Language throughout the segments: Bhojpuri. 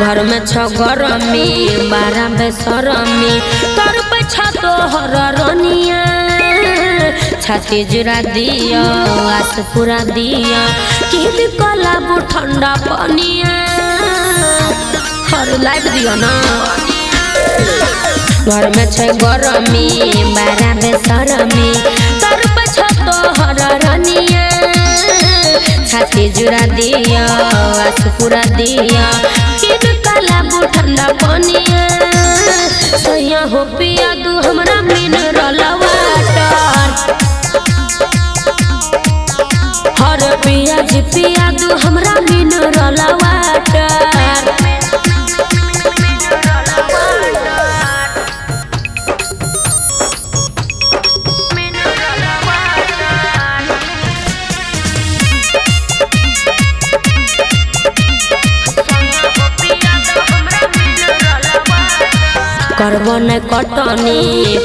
घर में छ गरमी 12 बेसरमी तोर पे छतो हर रनिया छाती जुरा दिया आस पूरा दिया किद कलाबू ठंडा पनिया हर लाइट दिया ना। घर में छ गरमी 12 बेसरमी तोर पे छतो हर रनिया छाती जुरा दिया आस पूरा दिया किद कलाबू ठंडा पनिया सैया हो पिया दू हमरा मिनरल वाटर हर पिया जी पिया दू हमरा मिनरल वाटर। करबो न कटनी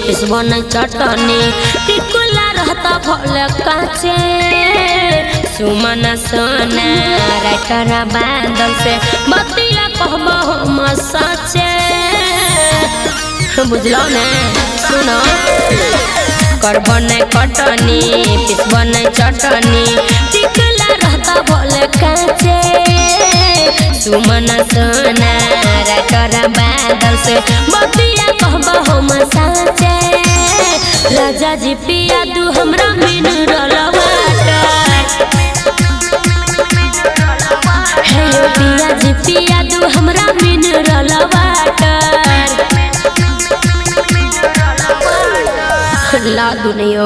पिसबो न चटनी टिकुला रहता भले काचे सुमन सोना राइटर बादल से बतिया कहबो हम सचे बुझलो ने सुनो। करबो न कटनी पिसबो न चटनी टिकुला रहता भले काचे सुमन सोना राइटर बादल से बतिया कहबो हम साचे राजा जी पिया दू हमरा मिनरल वाटर हेलो पिया जी पिया दू हमरा मिनरल वाटर ला दुनिया।